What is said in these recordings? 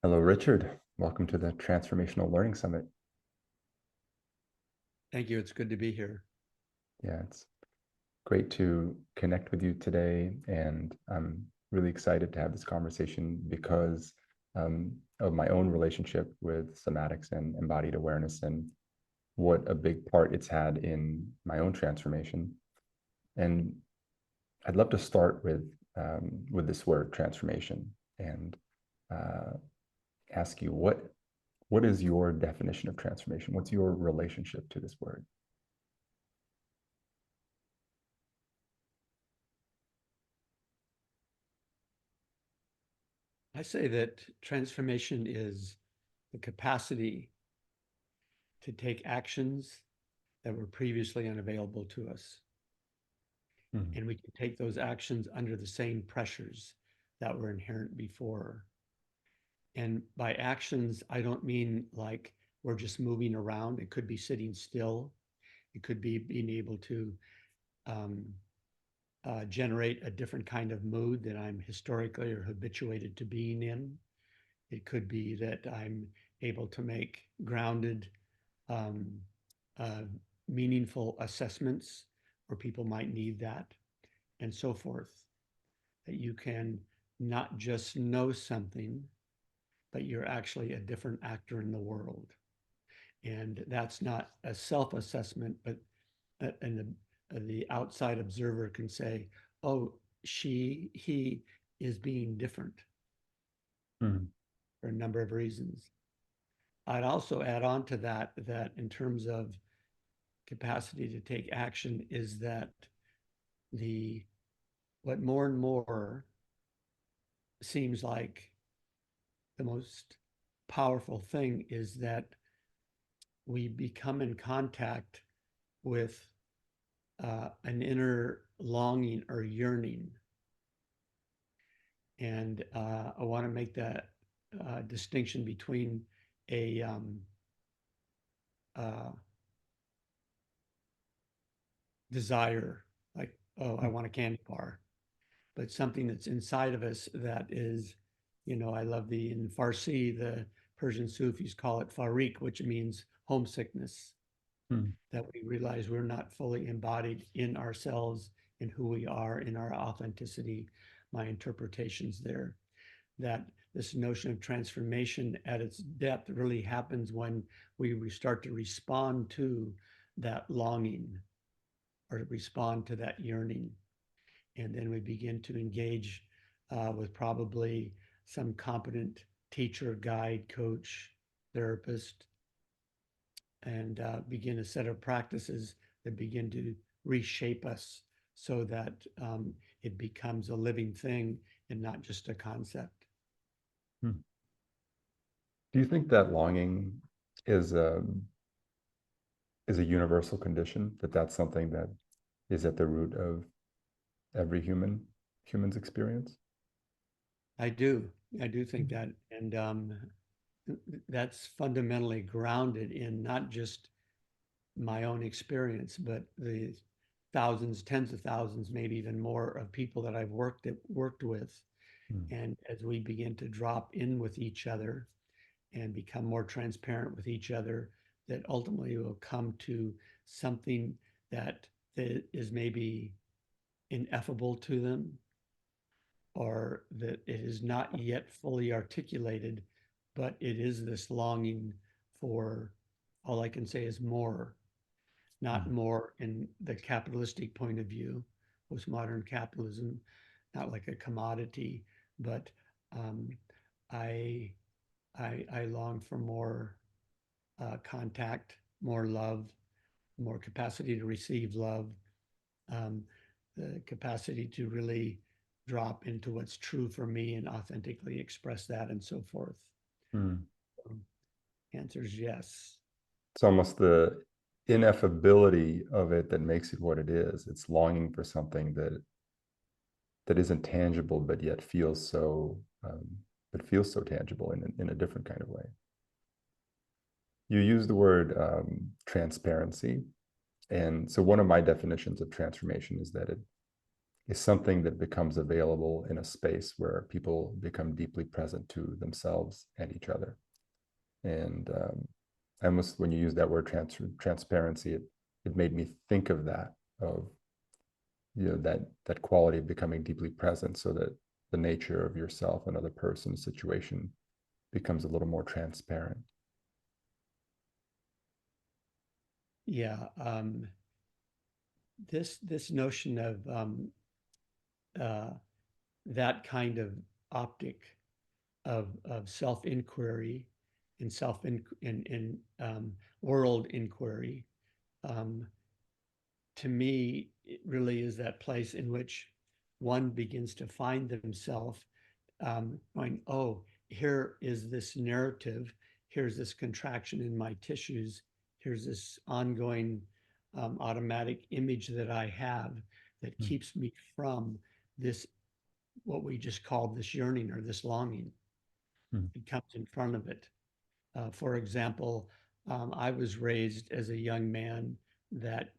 Hello, Richard. Welcome to the Transformational Learning Summit. Thank you. It's good to be here. Yeah, it's great to connect with you today, and I'm really excited to have this conversation because of my own relationship with somatics and embodied awareness and what a big part it's had in my own transformation. And I'd love to start with this word transformation and uh, ask you what is your definition of transformation? What's your relationship to this word? I say that transformation is the capacity to take actions that were previously unavailable to us. Mhm. And we can take those actions under the same pressures that were inherent before. And by actions, I don't mean like we're just moving around. It could be sitting still. It could be being able to um, generate a different kind of mood that I'm historically or habituated to being in. It could be that I'm able to make grounded, um, uh, meaningful assessments where people might need that, and so forth. That you can not just know something, but you're actually a different actor in the world. And that's not a self assessment, but the outside observer can say, oh, he is being different Mhm. for a number of reasons. I'd also add on to that that in terms of capacity to take action is that the what more and more seems like the most powerful thing is that we become in contact with an inner longing or yearning. And I want to make that distinction between a uh, desire, like, oh, I want a candy bar, but something that's inside of us that is, I love in Farsi, the Persian Sufis call it farik, which means homesickness, Mhm. that we realize we're not fully embodied in ourselves, in who we are, in our authenticity. My interpretations there, that this notion of transformation at its depth really happens when we start to respond to that longing or respond to that yearning. And then we begin to engage with probably some competent teacher, guide, coach, therapist, and begin a set of practices that begin to reshape us so that it becomes a living thing and not just a concept. Mhm. Do you think that longing is is a universal condition, that that's something that is at the root of every human's experience? I do. I do think that. And that's fundamentally grounded in not just my own experience, but the thousands, tens of thousands, maybe even more of people that I've worked with. Mhm. And as we begin to drop in with each other and become more transparent with each other, that ultimately will come to something that is maybe ineffable to them, or that it is not yet fully articulated, but it is this longing for, all I can say is more, not Mhm. more in the capitalistic point of view, postmodern capitalism, not like a commodity, but um, I, I long for more contact, more love, more capacity to receive love, um, the capacity to really drop into what's true for me and authentically express that and so forth. Mhm. Um, answer is yes. It's almost the ineffability of it that makes it what it is. It's longing for something that isn't tangible, but yet feels so tangible in a different kind of way. You use the word transparency. And so one of my definitions of transformation is that is something that becomes available in a space where people become deeply present to themselves and each other. And I almost, when you use that word transparency, it made me think of that, of that quality of becoming deeply present, so that the nature of yourself, another person, situation becomes a little more transparent. Yeah. This notion of uh, that kind of optic of self inquiry and world inquiry, um, to me, it really is that place in which one begins to find themselves, going, oh, here is this narrative, here's this contraction in my tissues, here's this ongoing automatic image that I have that Mm. keeps me from this, what we just called this yearning or this longing. Mm. It comes in front of it. For example, I was raised as a young man that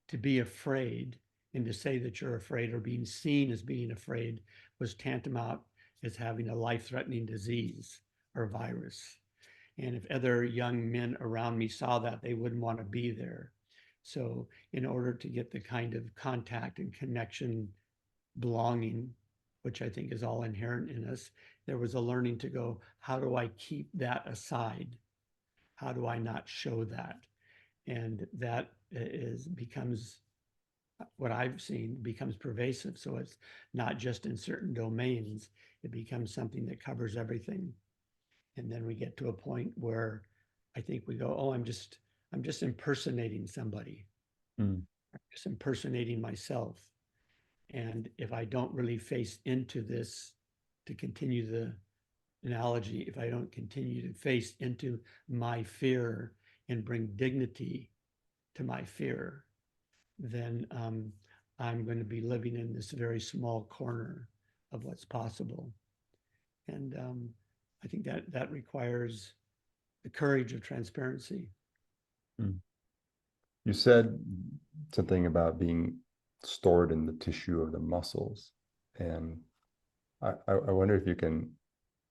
to be afraid and to say that you're afraid or being seen as being afraid was tantamount as having a life-threatening disease or virus. And if other young men around me saw that, they wouldn't want to be there. So in order to get the kind of contact and connection, belonging, which I think is all inherent in us, there was a learning to go, how do I keep that aside? How do I not show that? And that becomes, what I've seen, becomes pervasive. So it's not just in certain domains, it becomes something that covers everything. And then we get to a point where I think we go, oh, I'm just impersonating somebody. Mm. I'm just impersonating myself. And if I don't really face into this, to continue the analogy, if I don't continue to face into my fear and bring dignity to my fear, then I'm going to be living in this very small corner of what's possible. And I think that that requires the courage of transparency. Mm. You said something about being stored in the tissue of the muscles, and I wonder if you can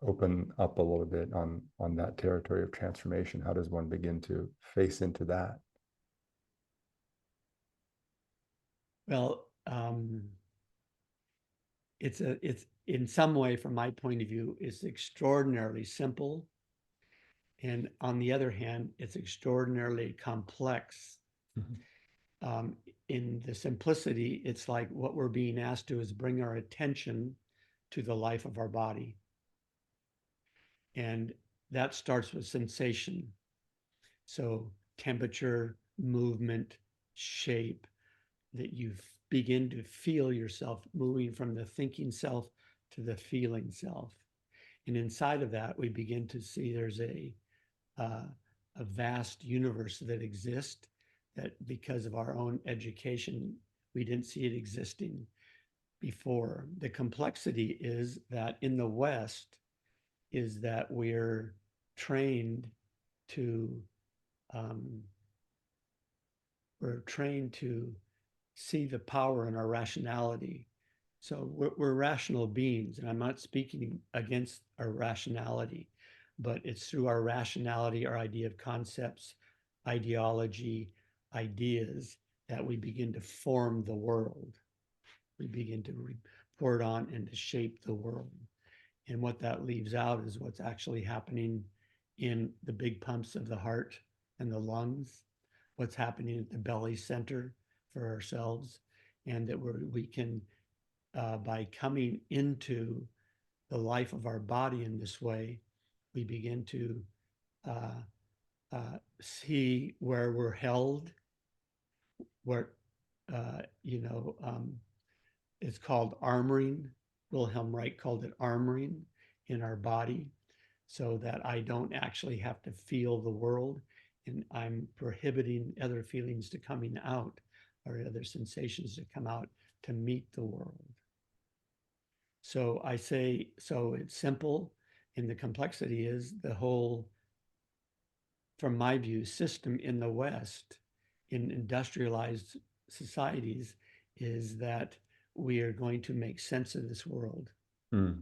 open up a little bit on that territory of transformation. How does one begin to face into that? Well, it's in some way, from my point of view, it's extraordinarily simple. And on the other hand, it's extraordinarily complex. Mhm. In the simplicity, it's like what we're being asked to is bring our attention to the life of our body. And that starts with sensation. So, temperature, movement, shape, that you begin to feel yourself moving from the thinking self to the feeling self. And inside of that, we begin to see there's uh, a vast universe that exists that, because of our own education, we didn't see it existing before. The complexity is that in the West is that we're trained to um, we're trained to see the power in our rationality. So we're rational beings, and I'm not speaking against our rationality, but it's through our rationality, our idea of concepts, ideology, ideas, that we begin to form the world. We begin to report on and to shape the world. And what that leaves out is what's actually happening in the big pumps of the heart and the lungs, what's happening at the belly center for ourselves, and that we can, by coming into the life of our body in this way, we begin to uh, see where we're held, where, you know, it's called armoring. Wilhelm Reich called it armoring in our body, so that I don't actually have to feel the world, and I'm prohibiting other feelings to coming out or other sensations to come out to meet the world. So I say, so it's simple, and the complexity is the whole, from my view, system in the West, in industrialized societies, is that we are going to make sense of this world. Mm.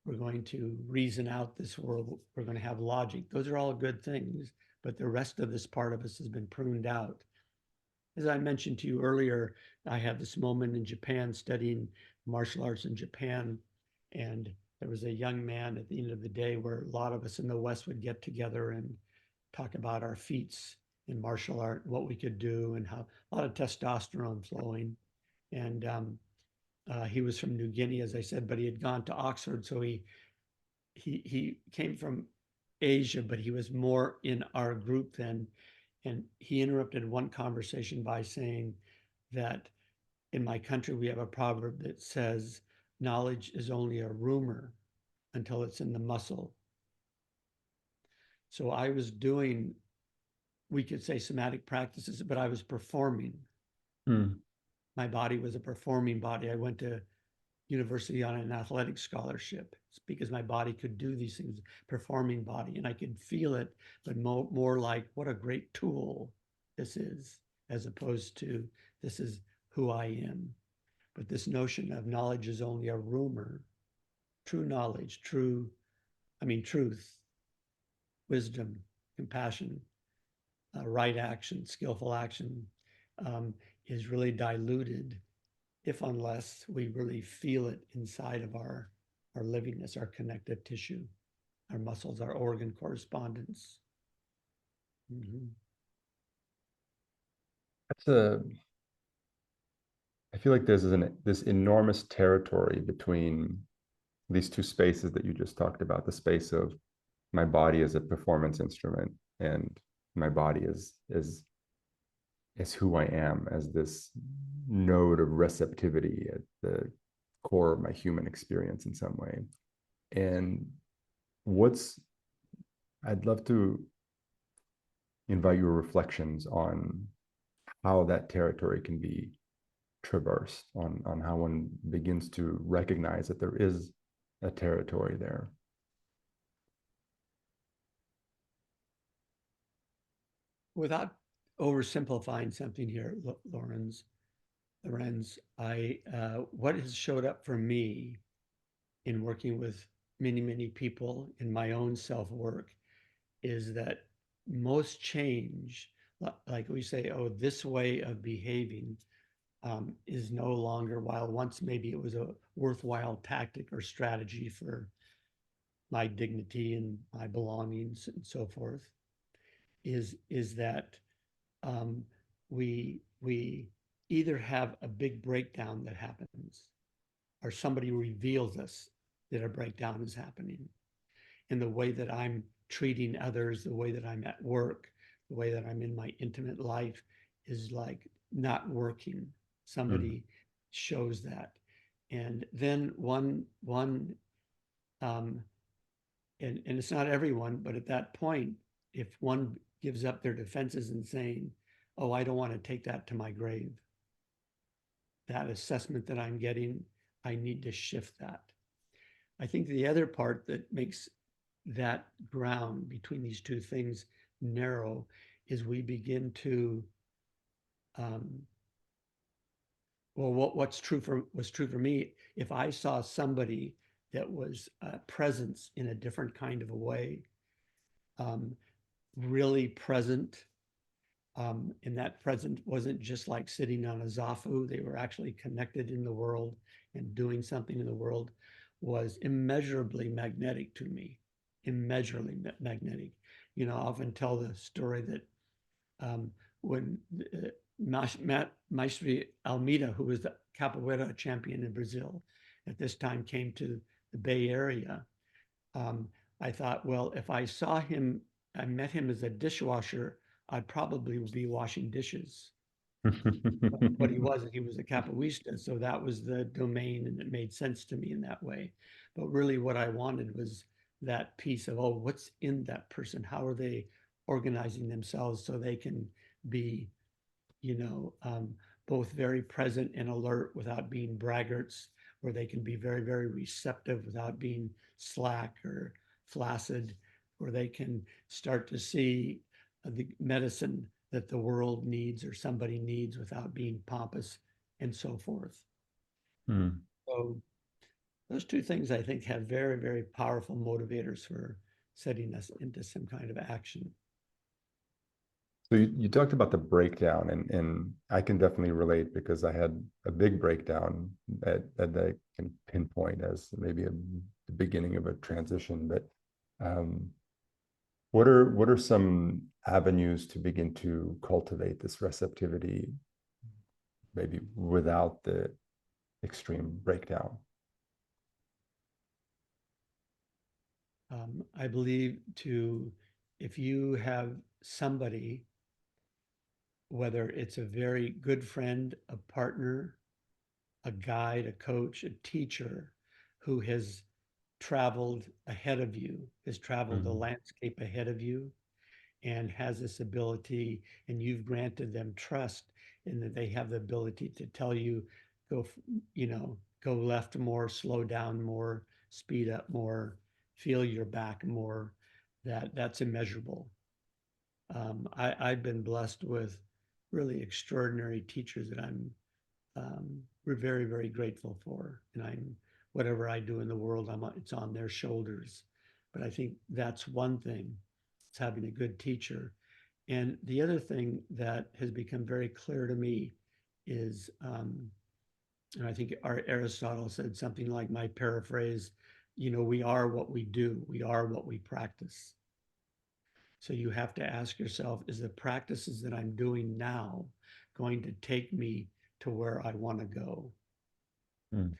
We're going to reason out this world. We're going to have logic. Those are all good things, but the rest of this part of us has been pruned out. As I mentioned to you earlier, I had this moment in Japan studying martial arts in Japan. And there was a young man at the end of the day where a lot of us in the West would get together and talk about our feats in martial art, what we could do, and how a lot of testosterone flowing. And he was from New Guinea, as I said, but he had gone to Oxford. So he came from Asia, but he was more in our group then. And he interrupted one conversation by saying that in my country, we have a proverb that says, knowledge is only a rumor until it's in the muscle. So I was doing, we could say somatic practices, but I was performing. Mm. My body was a performing body. I went to university on an athletic scholarship. It's because my body could do these things, performing body, and I could feel it, but more like what a great tool this is, as opposed to this is who I am. But this notion of knowledge is only a rumor. True knowledge, truth, wisdom, compassion, right action, skillful action, is really diluted if unless we really feel it inside of our livingness, our connective tissue, our muscles, our organ correspondence. Mm-hmm. That's a, I feel like there's this enormous territory between these two spaces that you just talked about, the space of my body as a performance instrument and my body is who I am as this node of receptivity at the core of my human experience in some way. And what's, I'd love to invite your reflections on how that territory can be traversed, on how one begins to recognize that there is a territory there. Without oversimplifying something here, Lorenz, what has showed up for me in working with many people in my own self work is that most change, like we say, oh, this way of behaving is no longer, while once maybe it was a worthwhile tactic or strategy for my dignity and my belongings and so forth, is that um, we either have a big breakdown that happens or somebody reveals us that a breakdown is happening in the way that I'm treating others, the way that I'm at work, the way that I'm in my intimate life is like not working. Mm. Somebody shows that. And then one um, and it's not everyone, but at that point, if one gives up their defenses and saying, oh, I don't want to take that to my grave, that assessment that I'm getting, I need to shift that. I think the other part that makes that ground between these two things narrow is we begin to um, well, what's true for was true for me. If I saw somebody that was a presence in a different kind of a way, um, really present, and that present wasn't just like sitting on a zafu. They were actually connected in the world and doing something in the world, was immeasurably magnetic to me, immeasurably magnetic. You know, I often tell the story that when Maestri Almeida, who was the capoeira champion in Brazil at this time, came to the Bay Area, I thought, well, if I saw him, I met him as a dishwasher, I'd probably be washing dishes. But he wasn't. He was a capoeista, so that was the domain, and it made sense to me in that way. But really, what I wanted was that piece of, oh, what's in that person? How are they organizing themselves so they can be, you know, both very present and alert without being braggarts, or they can be very receptive without being slack or flaccid, or they can start to see the medicine that the world needs or somebody needs without being pompous and so forth. Mm. So those two things I think have very, very powerful motivators for setting us into some kind of action. So you talked about the breakdown, and I can definitely relate because I had a big breakdown that I can pinpoint as maybe the beginning of a transition. But um, what are some avenues to begin to cultivate this receptivity, maybe without the extreme breakdown? I believe if you have somebody, whether it's a very good friend, a partner, a guide, a coach, a teacher who has traveled ahead of you, has traveled the Mm. landscape ahead of you, and has this ability, and you've granted them trust in that they have the ability to tell you, go, go left more, slow down more, speed up more, feel your back more. That's immeasurable. I've been blessed with really extraordinary teachers that we're very, very grateful for. And whatever I do in the world, it's on their shoulders. But I think that's one thing, it's having a good teacher. And the other thing that has become very clear to me is, and I think our Aristotle said something like, my paraphrase, we are what we do, we are what we practice. So you have to ask yourself, is the practices that I'm doing now going to take me to where I want to go? Mm.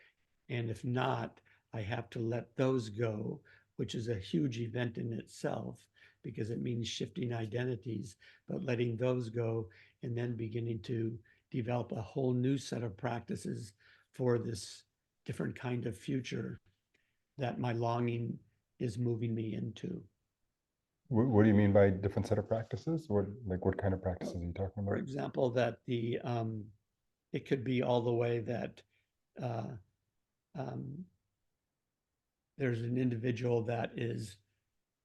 And if not, I have to let those go, which is a huge event in itself because it means shifting identities, but letting those go and then beginning to develop a whole new set of practices for this different kind of future that my longing is moving me into. What do you mean by different set of practices? What kind of practices are you talking For about? example, that it could be all the way that uh, um, there's an individual that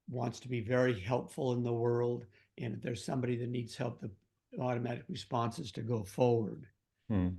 wants to be very helpful in the world, and if there's somebody that needs help, the automatic response is to go forward. Mm.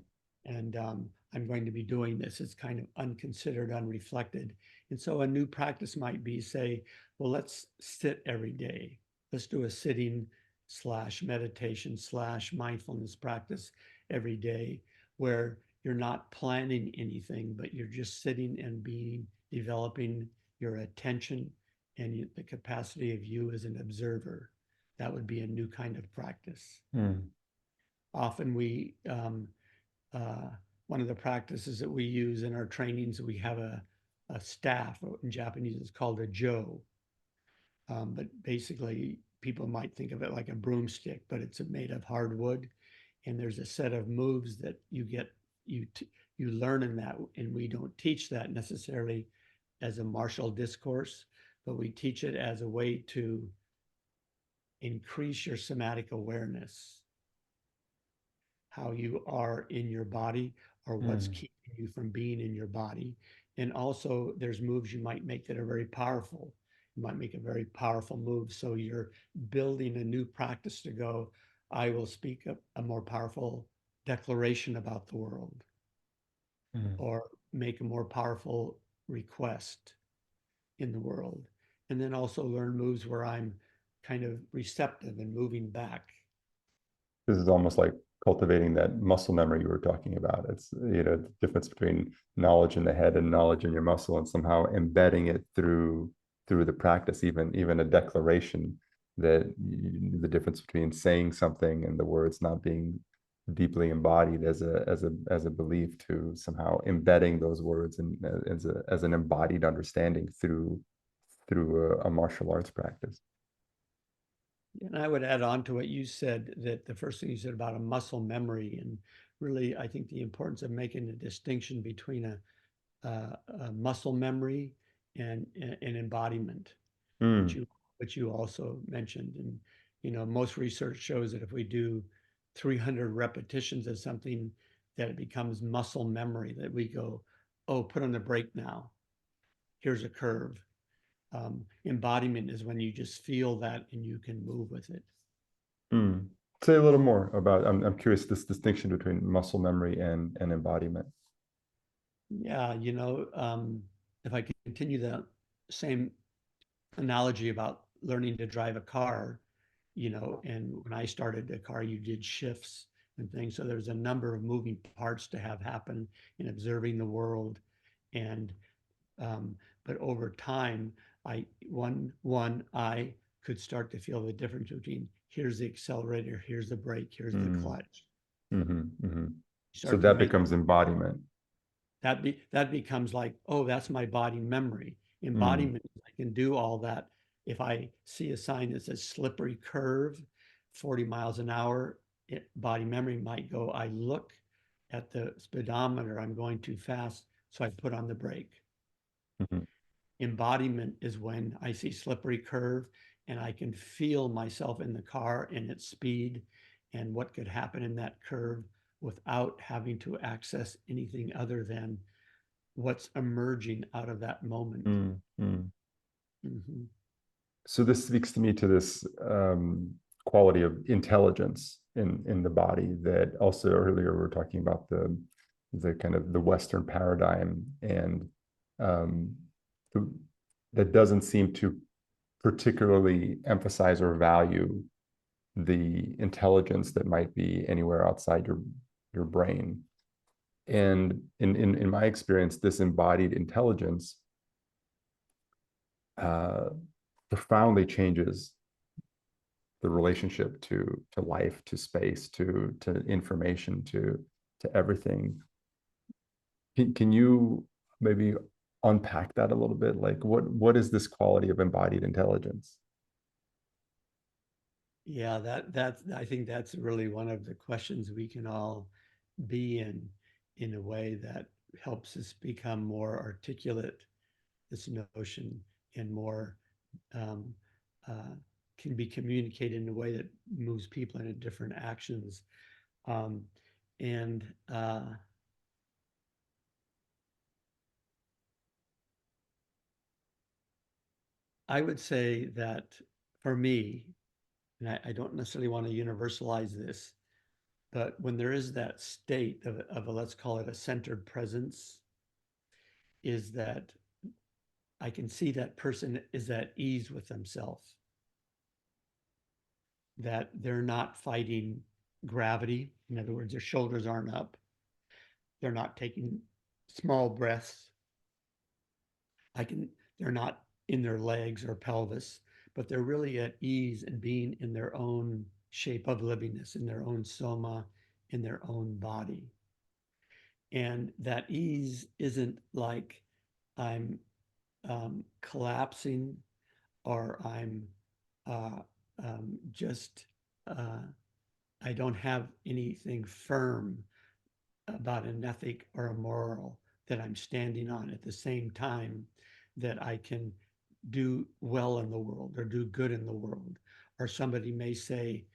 And I'm going to be doing this. It's kind of unconsidered, unreflected. And so a new practice might be say, well, let's sit every day. Let's do a sitting slash meditation slash mindfulness practice every day where you're not planning anything, but you're just sitting and being, developing your attention and the capacity of you as an observer. That would be a new kind of practice. Mm. Often uh, one of the practices that we use in our trainings, we have a staff, in Japanese it's called a jo. But basically, people might think of it like a broomstick, but it's made of hardwood. And there's a set of moves that you learn in that, and we don't teach that necessarily as a martial discourse, but we teach it as a way to increase your somatic awareness, how you are in your body or what's Mm. keeping you from being in your body. And also, there's moves you might make that are very powerful. You might make a very powerful move. So you're building a new practice to go, I will speak a more powerful declaration about the world Mm. or make a more powerful request in the world. And then also learn moves where I'm kind of receptive and moving back. This is almost like cultivating that muscle memory you were talking about. It's, the difference between knowledge in the head and knowledge in your muscle, and somehow embedding it through the practice, even a declaration, the difference between saying something and the words not being deeply embodied as a belief, to somehow embedding those words and as an embodied understanding through a martial arts practice. And I would add on to what you said, that the first thing you said about a muscle memory, and really, I think the importance of making a distinction between a muscle memory and an embodiment, which Mm. you also mentioned. And most research shows that if we do 300 repetitions of something, that it becomes muscle memory. That we go, oh, put on the brake now. Here's a curve. Embodiment is when you just feel that and you can move with it. Mm. Say a little more about. I'm curious, this distinction between muscle memory and embodiment. Yeah, if I continue the same analogy about learning to drive a car, and when I started a car, you did shifts and things. So there's a number of moving parts to have happen in observing the world. And but over time, I could start to feel the difference between here's the accelerator, here's the brake, here's the Mm, clutch. So Start to that make becomes embodiment. that becomes like, oh, that's my body memory. Mm, Embodiment, I can do all that. If I see a sign that says slippery curve, 40 miles an hour, body memory might go, I look at the speedometer, I'm going too fast, so I put on the brake. mhm, Embodiment is when I see slippery curve and I can feel myself in the car and its speed and what could happen in that curve without having to access anything other than what's emerging out of that moment. mm. Mhm. So this speaks to me to this quality of intelligence in the body that also earlier we were talking about the kind of the Western paradigm and um, the, that doesn't seem to particularly emphasize or value the intelligence that might be anywhere outside your brain. And in my experience, this embodied intelligence uh, profoundly changes the relationship to life, to space, to information, to everything. Can you maybe unpack that a little bit? Like what is this quality of embodied intelligence? Yeah, that's I think that's really one of the questions we can all be in a way that helps us become more articulate, this notion, and more um, uh, can be communicated in a way that moves people into different actions. Um, and I would say that for me, and I don't necessarily want to universalize this, but when there is that state of a, let's call it a centered presence, is that I can see that person is at ease with themselves, that they're not fighting gravity. In other words, their shoulders aren't up. They're not taking small breaths. I can, they're not in their legs or pelvis, but they're really at ease and being in their own shape of livingness, in their own soma, in their own body. And that ease isn't like I'm collapsing or I'm uh, just, uh, I don't have anything firm about an ethic or a moral that I'm standing on at the same time that I can do well in the world or do good in the world. Or somebody may say,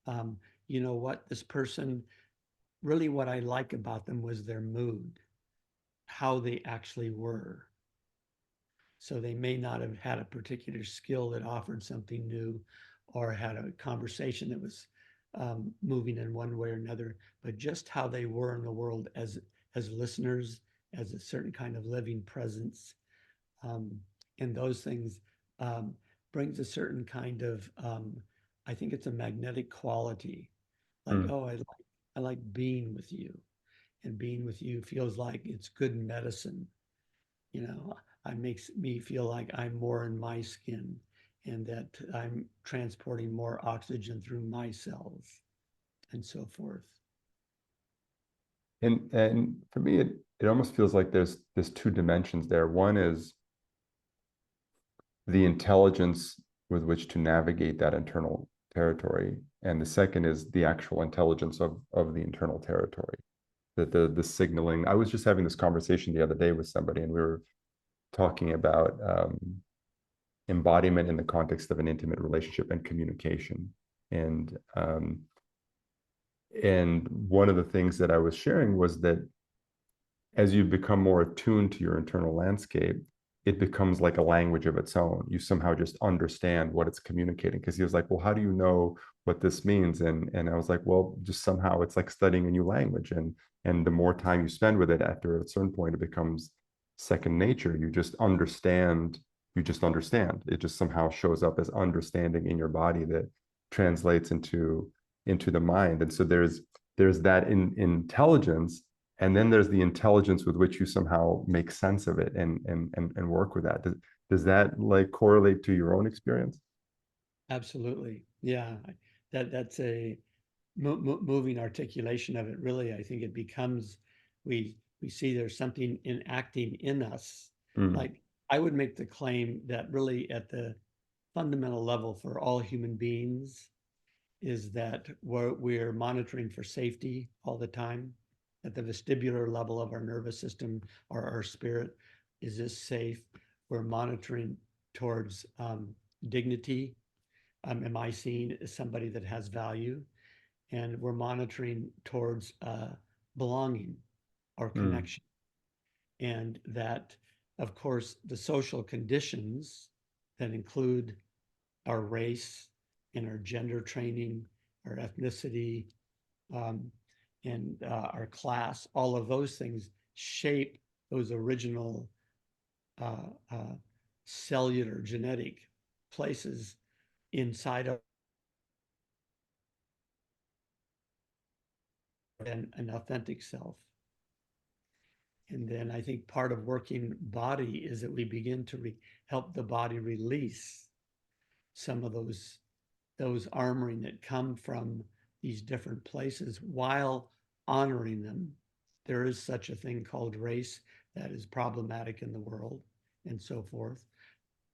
um, you know what, this person, really what I like about them was their mood, how they actually were. So they may not have had a particular skill that offered something new or had a conversation that was moving in one way or another, but just how they were in the world as listeners, as a certain kind of living presence. Um, and those things um, brings a certain kind of, I think it's a magnetic quality. Like, Mm. oh, I like being with you. And being with you feels like it's good medicine. You know, it makes me feel like I'm more in my skin and that I'm transporting more oxygen through my cells and so forth. And for me, it almost feels like there's two dimensions there. One is the intelligence with which to navigate that internal territory, and the second is the actual intelligence of the internal territory. The signaling. I was just having this conversation the other day with somebody, and we were talking about embodiment in the context of an intimate relationship and communication. And one of the things that I was sharing was that as you become more attuned to your internal landscape, it becomes like a language of its own. You somehow just understand what it's communicating. Because he was like, well, how do you know what this means? And I was like, well, just somehow it's like studying a new language. And the more time you spend with it, after a certain point, it becomes second nature. You just understand. You just understand. It just somehow shows up as understanding in your body that translates into the mind. And so there's that intelligence, and then there's the intelligence with which you somehow make sense of it and work with that. Does that like correlate to your own experience? Absolutely. Yeah. That's a moving articulation of it. Really, I think it becomes, we see there's something enacting in us. Mm, Like, I would make the claim that really at the fundamental level for all human beings is that we're monitoring for safety all the time. At the vestibular level of our nervous system or our spirit, is this safe? We're monitoring towards dignity. Am I seen as somebody that has value? And we're monitoring towards belonging or mm, connection. And that, of course, the social conditions that include our race and our gender training, our ethnicity, um, and our class, all of those things shape those original uh, uh, cellular genetic places inside of an authentic self. And then I think part of working body is that we begin to help the body release some of those armoring that come from these different places while honoring them. There is such a thing called race that is problematic in the world and so forth.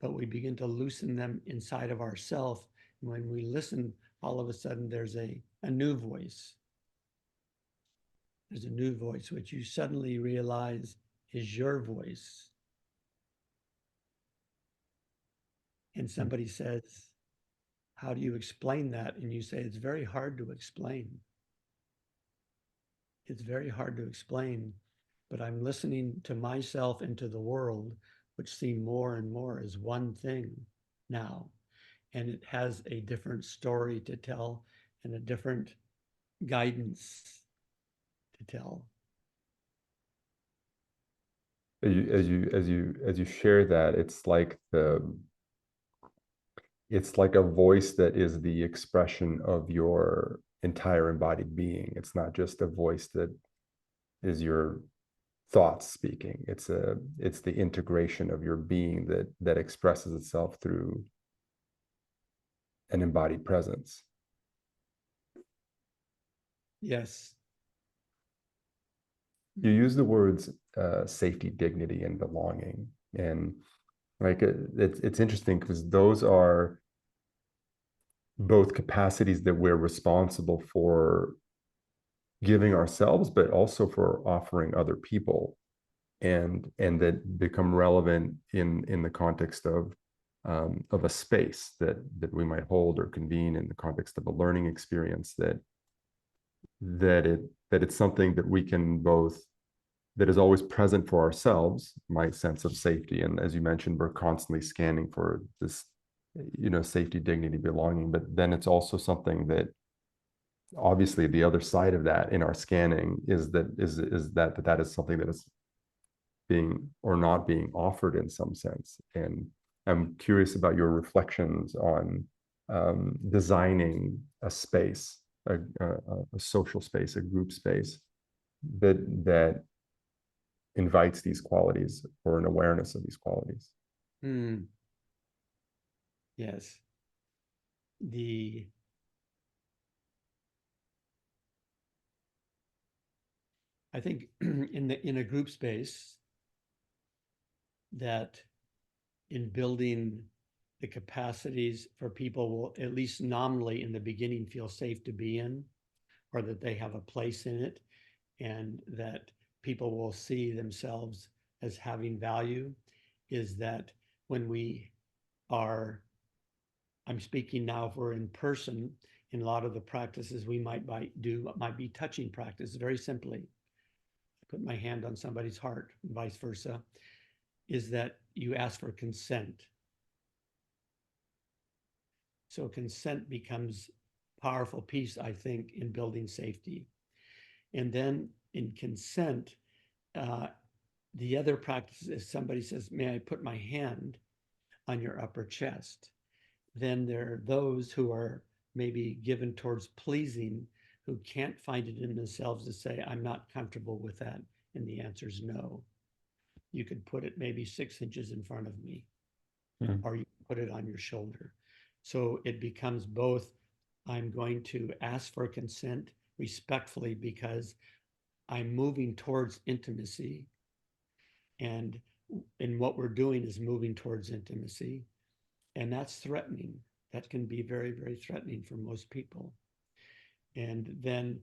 But we begin to loosen them inside of ourselves. And when we listen, all of a sudden there's a new voice. There's a new voice, which you suddenly realize is your voice. And mm. somebody says, how do you explain that? And you say, it's very hard to explain. It's very hard to explain, but I'm listening to myself and to the world, which seem more and more as one thing now. And it has a different story to tell and a different guidance to tell. As you share that, it's like a voice that is the expression of your entire embodied being. It's not just a voice that is your thoughts speaking. It's the integration of your being that expresses itself through an embodied presence. Yes. You use the words safety, dignity, and belonging, and like it's interesting because those are both capacities that we're responsible for giving ourselves, but also for offering other people, and that become relevant in the context of a space that we might hold or convene in the context of a learning experience that it's something that we can both that is always present for ourselves, my sense of safety. And as you mentioned, we're constantly scanning for this, safety, dignity, belonging. But then it's also something that obviously the other side of that in our scanning is that is something that is being or not being offered in some sense. And I'm curious about your reflections on designing a space, a social space, a group space that invites these qualities or an awareness of these qualities. Mm, yes. The I think in a group space that in building the capacities for people will at least nominally in the beginning feel safe to be in, or that they have a place in it, and that people will see themselves as having value, is that when we are, I'm speaking now, if we're in person, in a lot of the practices we might do might be touching practice, very simply. I put my hand on somebody's heart, and vice versa, is that you ask for consent. So consent becomes a powerful piece, I think, in building safety. And then in consent, the other practice is somebody says, may I put my hand on your upper chest? Then there are those who are maybe given towards pleasing, who can't find it in themselves to say, I'm not comfortable with that. And the answer is no. You could put it maybe 6 inches in front of me, or you put it on your shoulder. So it becomes both, I'm going to ask for consent respectfully because I'm moving towards intimacy. And what we're doing is moving towards intimacy. And that's threatening. That can be very, very threatening for most people. And then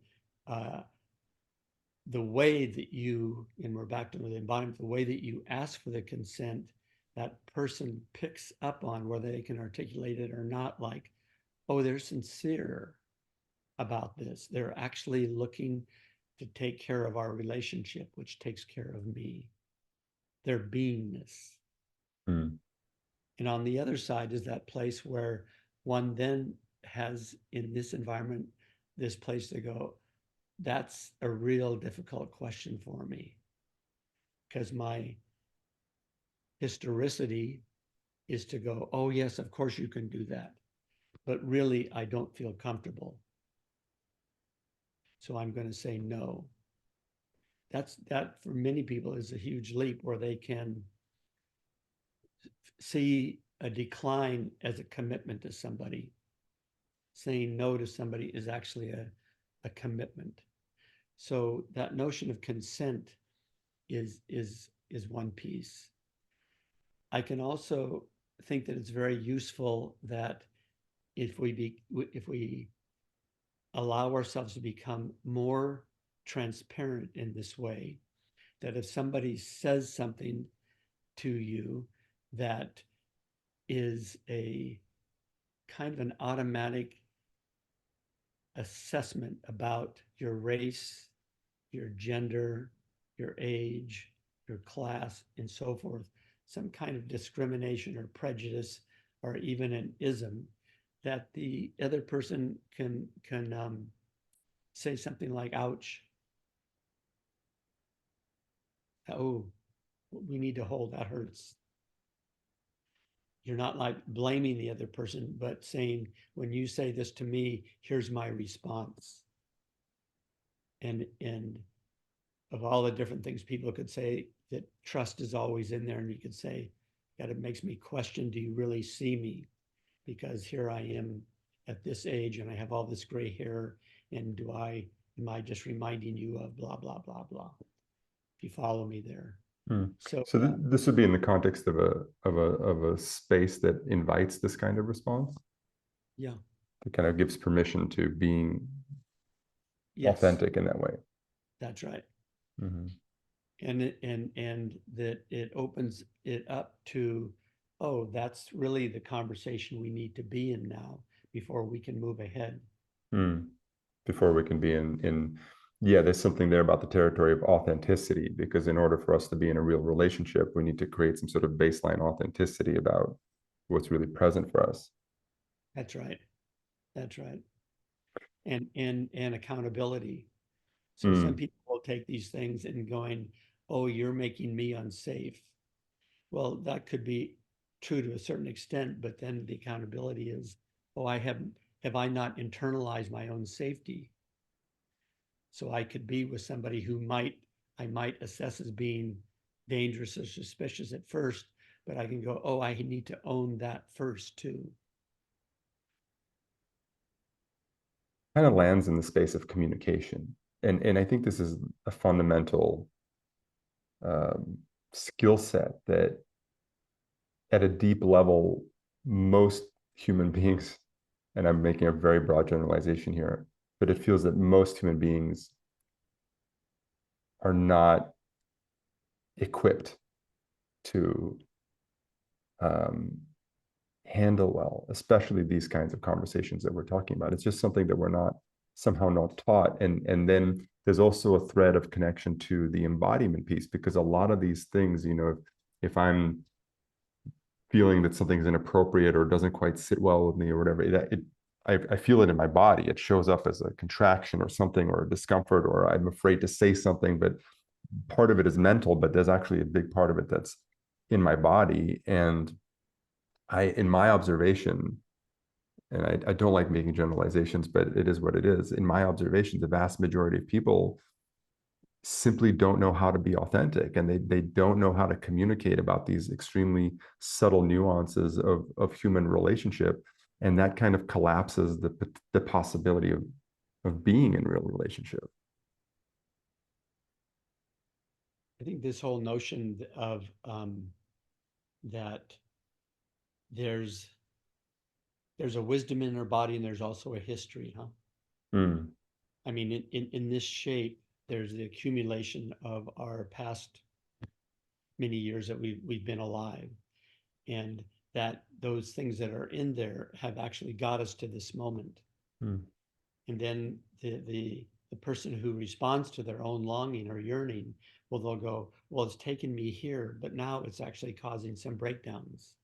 the way that you, and we're back to the embodiment, the way that you ask for the consent, that person picks up on whether they can articulate it or not, like, oh, they're sincere about this. They're actually looking to take care of our relationship, which takes care of me, their beingness. Mm. And on the other side is that place where one then has, in this environment, this place to go, that's a real difficult question for me, because my historicity is to go, oh, yes, of course you can do that. But really, I don't feel comfortable. So I'm going to say no. That for many people is a huge leap, where they can see a decline as a commitment to somebody. Saying no to somebody is actually a commitment. So that notion of consent is one piece. I can also think that it's very useful that if we allow ourselves to become more transparent in this way, that if somebody says something to you that is a kind of an automatic assessment about your race, your gender, your age, your class, and so forth, some kind of discrimination or prejudice, or even an ism, that the other person can say something like, ouch, oh, we need to hold, that hurts. You're not like blaming the other person, but saying, when you say this to me, here's my response. And of all the different things people could say, that trust is always in there. And you could say, God, it makes me question, do you really see me? Because here I am at this age and I have all this gray hair. And am I just reminding you of blah, blah, blah, blah? If you follow me there. So this would be in the context of a space that invites this kind of response. Yeah. That kind of gives permission to being Yes, authentic in that way. that's right. Mm-hmm. And that it opens it up to, oh, that's really the conversation we need to be in now before we can move ahead. Before we can be in yeah, there's something there about the territory of authenticity, because in order for us to be in a real relationship, we need to create some sort of baseline authenticity about what's really present for us. That's right. That's right. And accountability. So some people will take these things and going, oh, you're making me unsafe. Well, that could be true to a certain extent, but then the accountability is, oh, have I not internalized my own safety? So I could be with somebody who I might assess as being dangerous or suspicious at first, but I can go, oh, I need to own that first too. Kind of lands in the space of communication. And I think this is a fundamental skill set that at a deep level, most human beings, and I'm making a very broad generalization here, but it feels that most human beings are not equipped to handle well, especially these kinds of conversations that we're talking about. It's just something that we're not somehow not taught. And then there's also a thread of connection to the embodiment piece, because a lot of these things, you know, if I'm feeling that something's inappropriate or doesn't quite sit well with me or whatever, I feel it in my body. It shows up as a contraction or something, or a discomfort, or I'm afraid to say something, but part of it is mental, but there's actually a big part of it that's in my body. And in my observation, and I don't like making generalizations, but it is what it is. In my observation, the vast majority of people simply don't know how to be authentic, and they don't know how to communicate about these extremely subtle nuances of human relationship, and that kind of collapses the possibility of being in real relationship. I think this whole notion of that there's a wisdom in our body and there's also a history, huh? Mm, I mean, in this shape, there's the accumulation of our past many years that we've been alive, and that those things that are in there have actually got us to this moment. mm, And then the person who responds to their own longing or yearning, well, they'll go, well, it's taken me here, but now it's actually causing some breakdowns.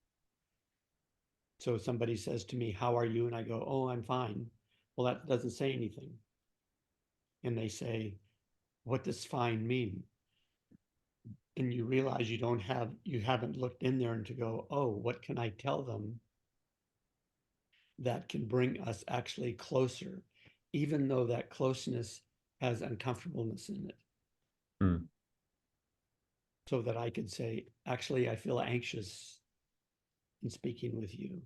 So somebody says to me, how are you? And I go, oh, I'm fine. Well, that doesn't say anything. And they say, what does fine mean? And you realize you haven't looked in there and to go, oh, what can I tell them that can bring us actually closer, even though that closeness has uncomfortableness in it? mm. So that I could say, actually, I feel anxious in speaking with you.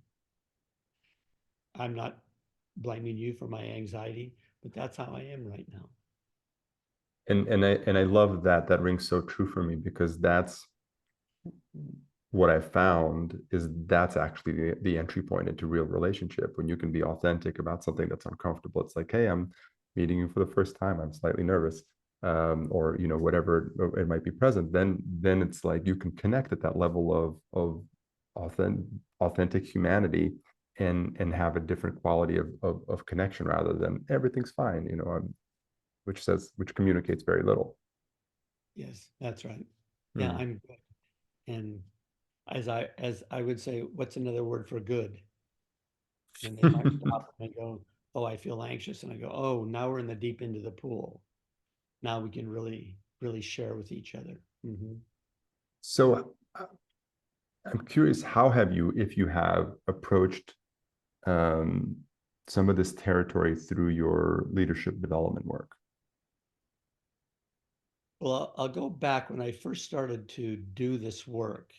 I'm not blaming you for my anxiety, but that's how I am right now. And I love that. That rings so true for me, because that's what I found is that's actually the entry point into real relationship. When you can be authentic about something that's uncomfortable, it's like, hey, I'm meeting you for the first time. I'm slightly nervous, or whatever it might be present. Then it's like you can connect at that level of authentic humanity, and have a different quality of connection, rather than everything's fine, which communicates very little. Yes, that's right. Yeah, Mm. I'm good. And as I would say, what's another word for good? And they might stop and go, oh, I feel anxious. And I go, oh, now we're in the deep end of the pool. Now we can really, really share with each other. Mm-hmm. So I'm curious, how have you, if you have, approached um, some of this territory through your leadership development work? Well, I'll go back when I first started to do this work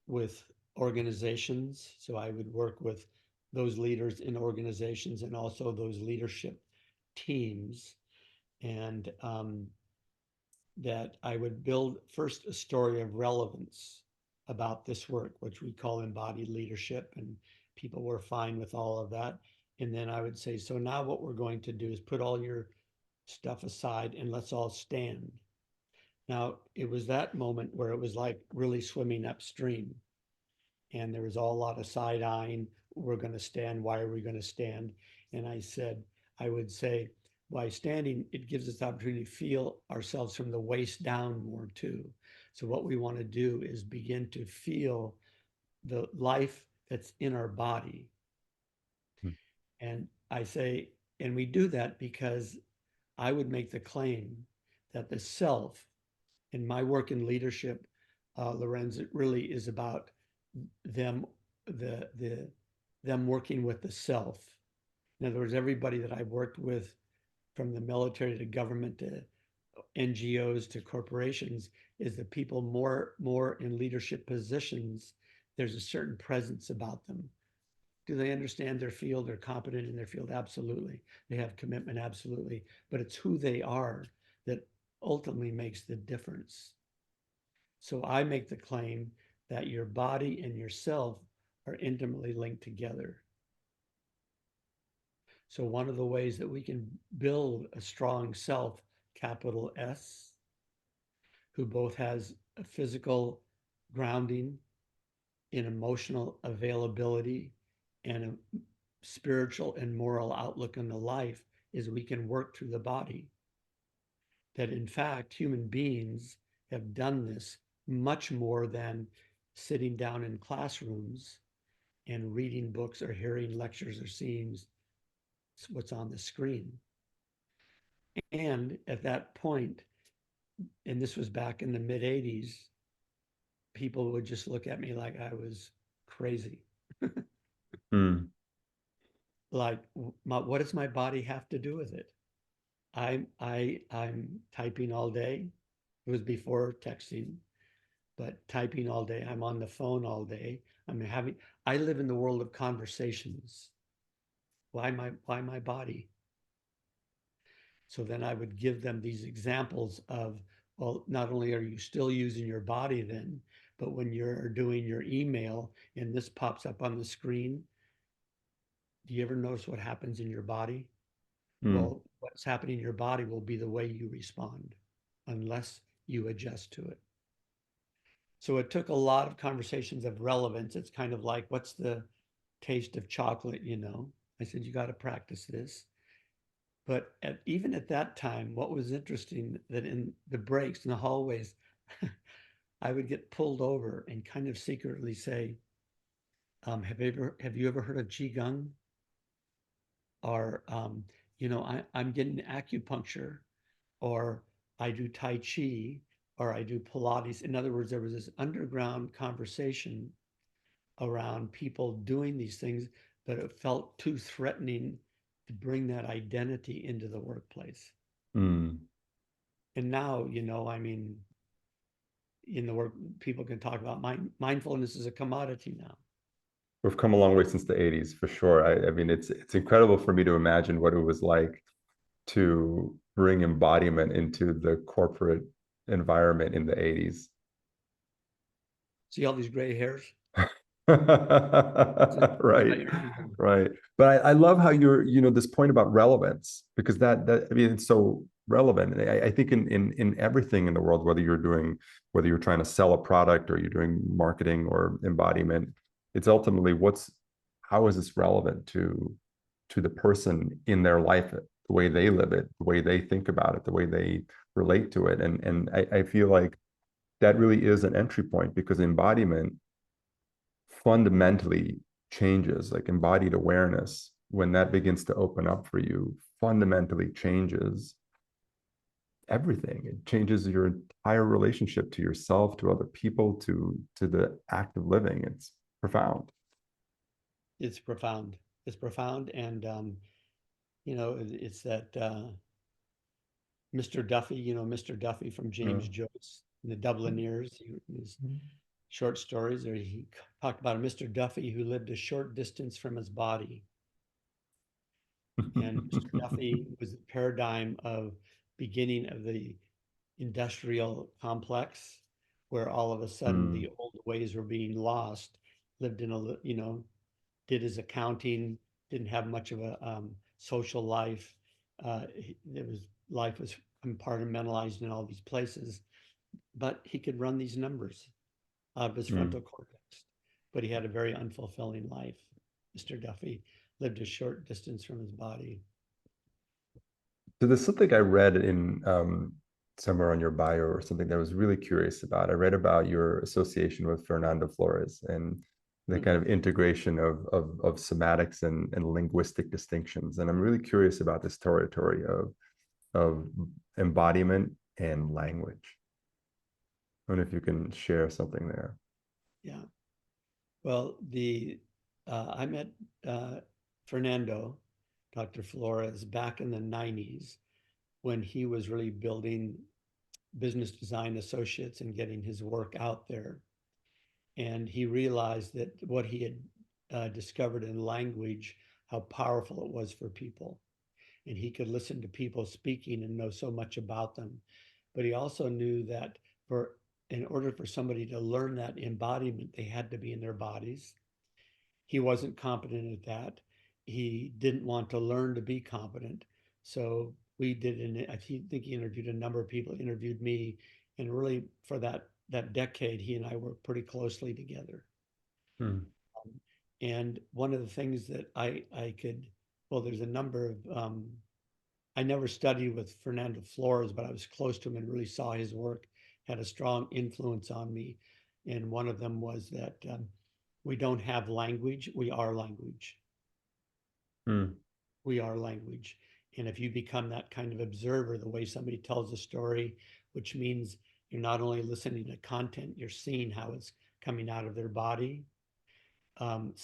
with organizations. So I would work with those leaders in organizations and also those leadership teams. And that I would build first a story of relevance about this work, which we call embodied leadership. And people were fine with all of that. And then I would say, so now what we're going to do is put all your stuff aside and let's all stand. Now, it was that moment where it was like really swimming upstream. And there was all a lot of side eyeing. We're going to stand. Why are we going to stand? And I would say, by standing, it gives us the opportunity to feel ourselves from the waist down more too. So, what we want to do is begin to feel the life that's in our body. Hmm. And I say, and we do that because I would make the claim that the self in my work in leadership, Lorenz, it really is about them, the them working with the self. In other words, everybody that I've worked with, from the military to government to NGOs to corporations, is the people more in leadership positions. There's a certain presence about them. Do they understand their field? They're competent in their field? Absolutely. They have commitment? Absolutely. But it's who they are that ultimately makes the difference. So I make the claim that your body and yourself are intimately linked together. So one of the ways that we can build a strong self, capital S, who both has a physical grounding in emotional availability and a spiritual and moral outlook on the life, is we can work through the body. That in fact, human beings have done this much more than sitting down in classrooms and reading books or hearing lectures or seeing what's on the screen. And at that point, and this was back in the mid 80s, people would just look at me like I was crazy. Mm. Like, what does my body have to do with it? I'm typing all day. It was before texting, but typing all day. I'm on the phone all day. I live in the world of conversations. Why my body? So then I would give them these examples of, well, not only are you still using your body then, but when you're doing your email and this pops up on the screen, do you ever notice what happens in your body? Mm. Well, what's happening in your body will be the way you respond unless you adjust to it. So it took a lot of conversations of relevance. It's kind of like, what's the taste of chocolate, you know? I said, you got to practice this. But even at that time, what was interesting that in the breaks in the hallways, I would get pulled over and kind of secretly say, have you ever heard of Qigong? Or, I'm getting acupuncture, or I do Tai Chi, or I do Pilates. In other words, there was this underground conversation around people doing these things, but it felt too threatening to bring that identity into the workplace. Mm. And now, I mean, in the work, people can talk about mindfulness is a commodity now. We've come a long way since the 80s for sure. I mean, it's incredible for me to imagine what it was like to bring embodiment into the corporate environment in the 80s. See all these gray hairs? Right, right. But I love how this point about relevance, because that I mean, it's so relevant. And I think in everything in the world, whether you're trying to sell a product or you're doing marketing or embodiment, it's ultimately how is this relevant to the person in their life, the way they live it, the way they think about it, the way they relate to it. And I feel like that really is an entry point, because embodiment fundamentally changes, like embodied awareness, when that begins to open up for you, fundamentally changes everything. It changes your entire relationship to yourself, to other people, to the act of living. It's profound. It's profound. It's profound. And, it's that Mr. Duffy, Mr. Duffy from Yeah. James Joyce, the Dubliners, his short stories, or he talked about a Mr. Duffy who lived a short distance from his body. And Mr. Duffy was the paradigm of beginning of the industrial complex, where all of a sudden Mm, the old ways were being lost, lived in did his accounting, didn't have much of a social life. Life was compartmentalized in all these places, but he could run these numbers out of his mm. frontal cortex. But he had a very unfulfilling life. Mr. Duffy lived a short distance from his body. So there's something I read in somewhere on your bio or something that I was really curious about. I read about your association with Fernando Flores and the Hmm. kind of integration of somatics and linguistic distinctions. And I'm really curious about this territory of embodiment and language. I wonder if you can share something there. Yeah. Well, I met Fernando, Dr. Flores, back in the 90s when he was really building Business Design Associates and getting his work out there. And he realized that what he had discovered in language, how powerful it was for people. And he could listen to people speaking and know so much about them. But he also knew that in order for somebody to learn that embodiment, they had to be in their bodies. He wasn't competent at that. He didn't want to learn to be competent. So I think he interviewed a number of people, interviewed me, and really for that decade, he and I worked pretty closely together. Hmm. And one of the things that I could, well, there's a number of, I never studied with Fernando Flores, but I was close to him and really saw his work, had a strong influence on me. And one of them was that we don't have language, we are language. Mm. We are language. And if you become that kind of observer, the way somebody tells a story, which means you're not only listening to content, you're seeing how it's coming out of their body. Um,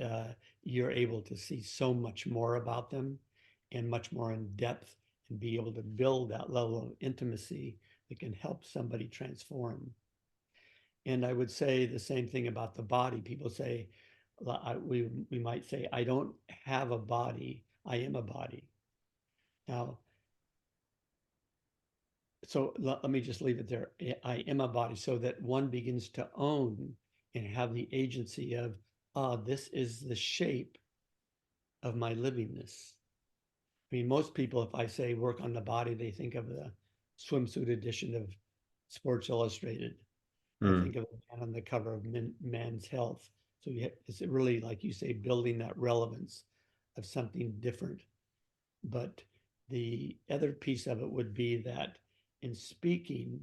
uh, you're able to see so much more about them and much more in depth and be able to build that level of intimacy that can help somebody transform. And I would say the same thing about the body. People say, we might say, I don't have a body, I am a body. Now, so let me just leave it there. I am a body, so that one begins to own and have the agency of, this is the shape of my livingness. I mean, most people, if I say work on the body, they think of the swimsuit edition of Sports Illustrated. They think Mm. of the man on the cover of Man's Health. So it's really, like you say, building that relevance of something different. But the other piece of it would be that in speaking,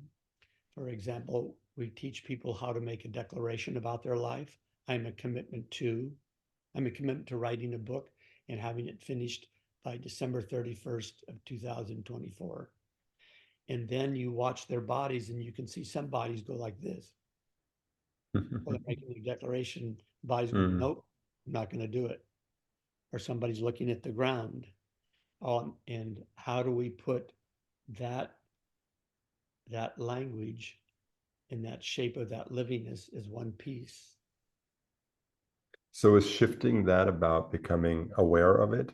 for example, we teach people how to make a declaration about their life. I'm a commitment to, I'm a commitment to writing a book and having it finished by December 31st of 2024. And then you watch their bodies and you can see some bodies go like this. Or they're making a declaration, bodies go, Mm. nope, I'm not going to do it. Or somebody's looking at the ground. And how do we put that that language and that shape of that livingness as one piece? So is shifting that about becoming aware of it?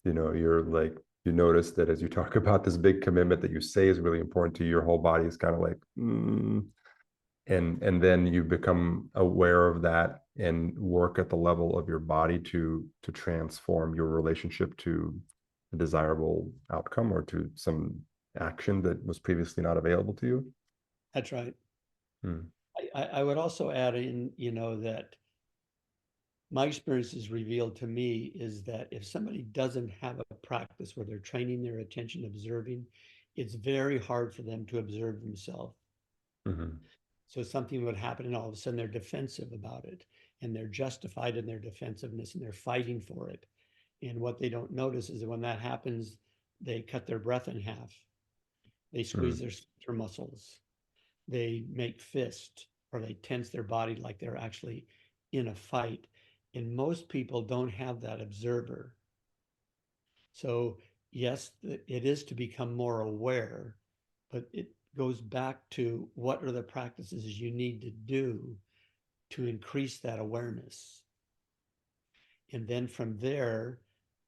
You're like, you notice that as you talk about this big commitment that you say is really important to you, your whole body is kind of like, and then you become aware of that and work at the level of your body to transform your relationship to a desirable outcome or to some action that was previously not available to you. That's right. Hmm. I would also add in, that my experience has revealed to me is that if somebody doesn't have a practice where they're training their attention observing, it's very hard for them to observe themselves. Mhm. So something would happen and all of a sudden they're defensive about it and they're justified in their defensiveness and they're fighting for it. And what they don't notice is that when that happens, they cut their breath in half. They squeeze Mm. their sphincter muscles. They make fists or they tense their body like they're actually in a fight. And most people don't have that observer. So, yes, it is to become more aware, but it goes back to what are the practices you need to do to increase that awareness. And then from there,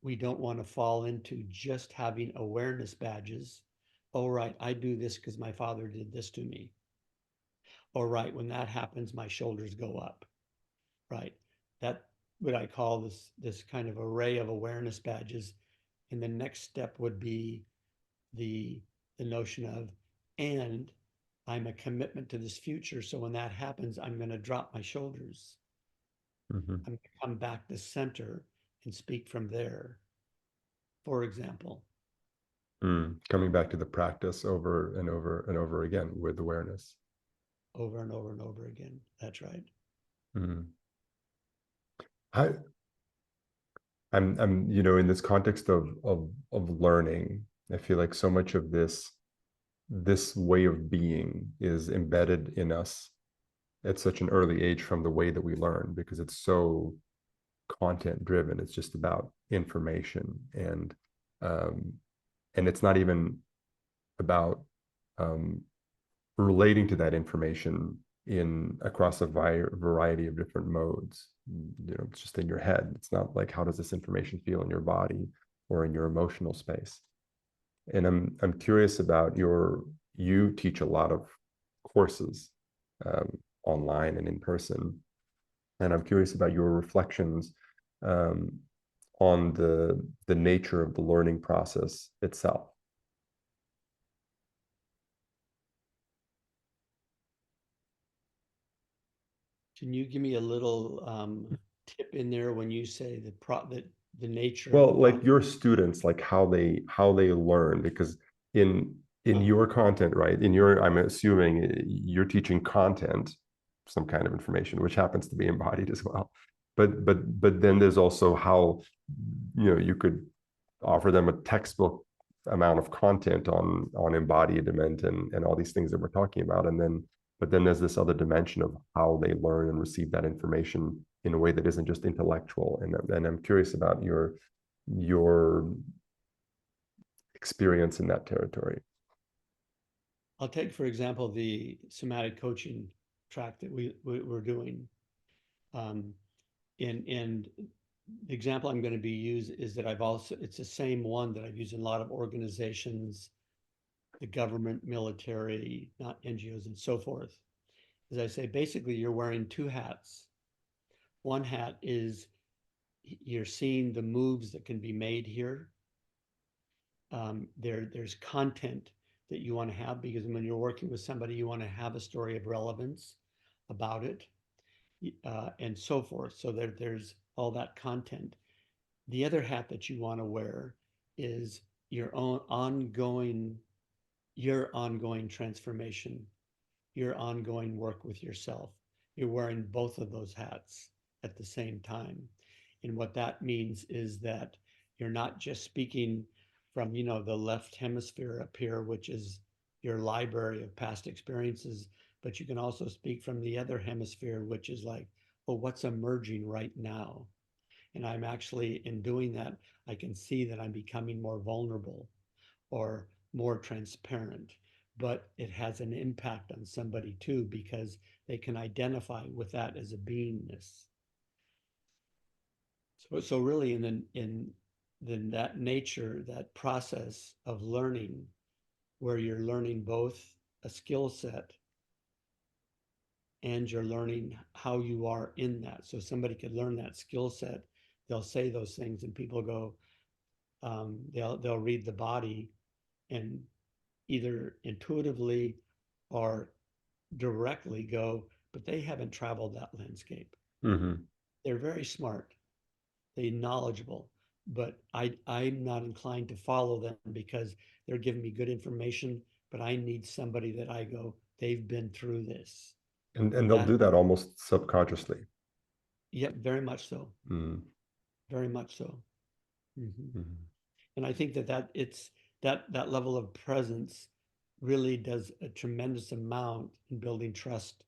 we don't want to fall into just having awareness badges. Oh, right, I do this because my father did this to me. Oh, right, when that happens, my shoulders go up. Right. That what I call this kind of array of awareness badges. And the next step would be the the notion of, and I'm a commitment to this future. So when that happens, I'm going to drop my shoulders. Mhm. I'm going to come back to center and speak from there, for example, Mm. Coming back to the practice over and over and over again with awareness. over and over and over again. That's right. Mm. I, I'm, in this context of learning, I feel like so much of this way of being is embedded in us at such an early age from the way that we learn because it's so content driven. It's just about information um, and it's not even about um, relating to that information in across a variety of different modes. It's just in your head. It's not like how does this information feel in your body or in your emotional space. And I'm curious about you teach a lot of courses online and in person, and I'm curious about your reflections um, on the nature of the learning process itself. Can you give me a little tip in there when you say the nature of the Well, like process? your students, like how they learn, because in in your content, right? I'm assuming you're teaching content, some kind of information, which happens to be embodied as well. But then there's also how, you could offer them a textbook amount of content on embodiment and all these things that we're talking about. But then there's this other dimension of how they learn and receive that information in a way that isn't just intellectual. And I'm curious about your experience in that territory. I'll take, for example, the somatic coaching track that we're doing. Um, and the example I'm going to be used is that it's the same one that I've used in a lot of organizations, the government, military, not NGOs, and so forth. As I say, basically, you're wearing two hats. One hat is you're seeing the moves that can be made here. There's content that you want to have, because when you're working with somebody, you want to have a story of relevance about it, and so forth. So there's all that content. The other hat that you want to wear is your ongoing transformation, your ongoing work with yourself. You're wearing both of those hats at the same time. And what that means is that you're not just speaking from, the left hemisphere up here, which is your library of past experiences, but you can also speak from the other hemisphere, which is like, oh, what's emerging right now? And I'm actually, in doing that, I can see that I'm becoming more vulnerable or more transparent, but it has an impact on somebody too, because they can identify with that as a beingness. So really in that nature, that process of learning, where you're learning both a skill set and you're learning how you are in that. So somebody could learn that skill set, they'll say those things and people go, they'll read the body and either intuitively or directly go, but they haven't traveled that landscape. Mm-hmm. They're very smart, they're knowledgeable, but I'm not inclined to follow them because they're giving me good information, but I need somebody that I go, they've been through this. And they'll do that almost subconsciously. Yeah, very much so. Mm-hmm. Very much so. Mm-hmm. Mm-hmm. And I think that it's that level of presence really does a tremendous amount in building trust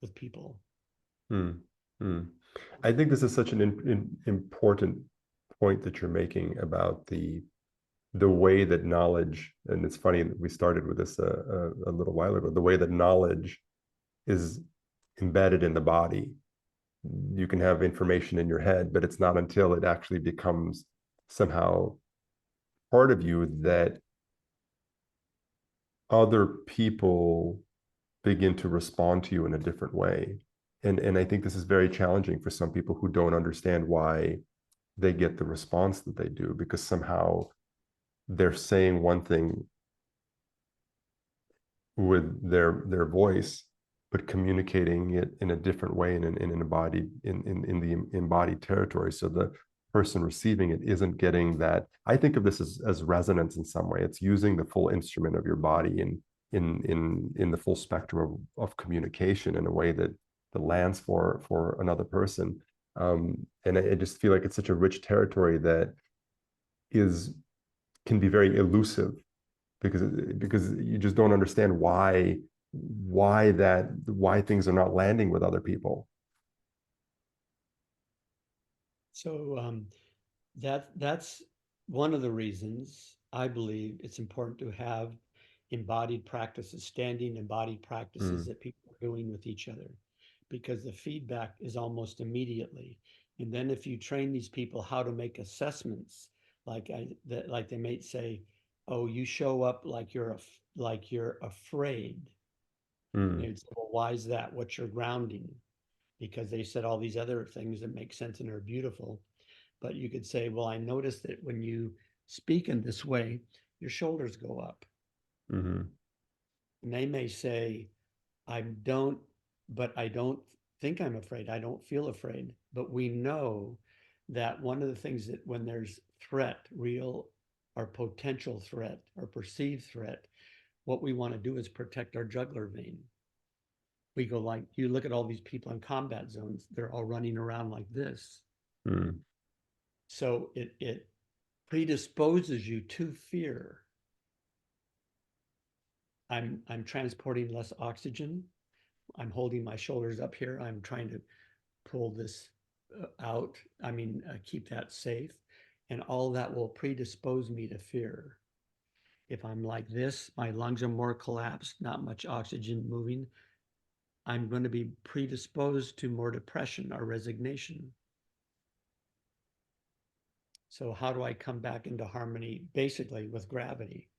with people. Mm-hmm. I think this is such an important point that you're making about the way that knowledge, and it's funny that we started with this a little while ago, the way that knowledge is embedded in the body. You can have information in your head, but it's not until it actually becomes somehow part of you that other people begin to respond to you in a different way. And I think this is very challenging for some people who don't understand why they get the response that they do, because somehow they're saying one thing with their voice, but communicating it in a different way in an embodied in the embodied territory. So the person receiving it isn't getting that. I think of this as resonance in some way. It's using the full instrument of your body in the full spectrum of communication in a way that lands for another person. And I just feel like it's such a rich territory that can be very elusive, because you just don't understand why things are not landing with other people. So that's one of the reasons I believe it's important to have embodied practices, standing embodied practices that people are doing with each other, because the feedback is almost immediately. And then if you train these people how to make assessments, like they might say, "Oh, you show up like you're afraid." And Mm. they'd say, "Well, why is that? What's your grounding?" Because they said all these other things that make sense and are beautiful. But you could say, well, I noticed that when you speak in this way, your shoulders go up. Mm-hmm. And they may say, I don't, but I don't think I'm afraid. I don't feel afraid. But we know that one of the things that when there's threat, real or potential threat or perceived threat, what we want to do is protect our jugular vein. We go like, you look at all these people in combat zones, they're all running around like this. Mm. So it predisposes you to fear. I'm transporting less oxygen. I'm holding my shoulders up here. I'm trying to pull this out. Keep that safe. And all that will predispose me to fear. If I'm like this, my lungs are more collapsed, not much oxygen moving. I'm going to be predisposed to more depression or resignation. So how do I come back into harmony? Basically with gravity,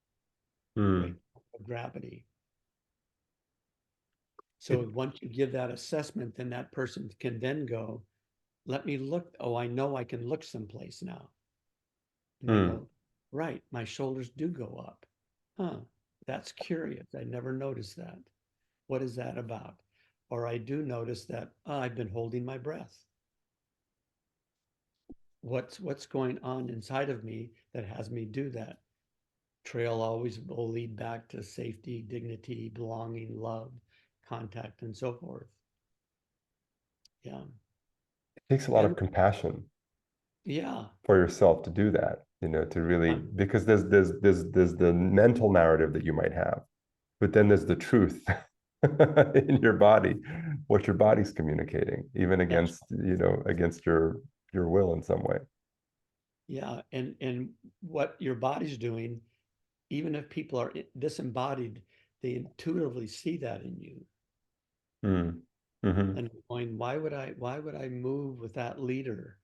Mm. right? Gravity. So once you give that assessment, then that person can then go, let me look. Oh, I know I can look someplace now. And they go, right, my shoulders do go up. Huh, that's curious. I never noticed that. What is that about? Or I do notice that I've been holding my breath. What's going on inside of me that has me do that? Trail always will lead back to safety, dignity, belonging, love, contact, and so forth. Yeah. It takes a lot And of compassion yeah, for yourself to do that, to really, yeah, because there's the mental narrative that you might have, but then there's the truth in your body, what your body's communicating, even that's against your will in some way. yeah. And what your body's doing, even if people are disembodied, they intuitively see that in you. Mm. Hmm. And going, why would I move with that leader?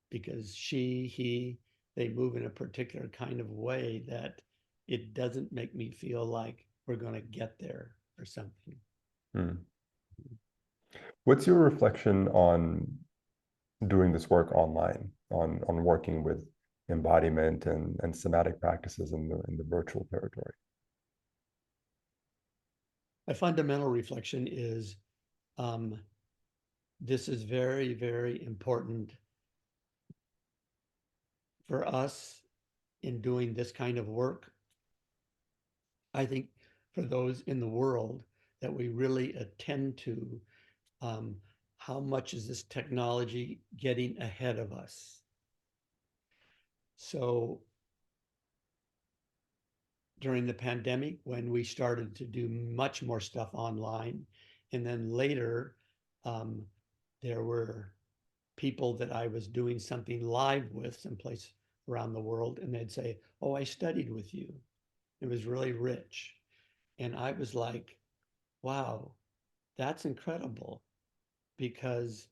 Because he, they move in a particular kind of way that it doesn't make me feel like we're going to get there or something. Mm. What's your reflection on doing this work online, on working with embodiment and somatic practices in the virtual territory? My fundamental reflection is this is very, very important for us in doing this kind of work. I think for those in the world that we really attend to um, how much is this technology getting ahead of us? So during the pandemic, when we started to do much more stuff online, and then later um, there were people that I was doing something live with someplace around the world, and they'd say, "Oh, I studied with you." It was really rich. And I was like, wow, that's incredible because,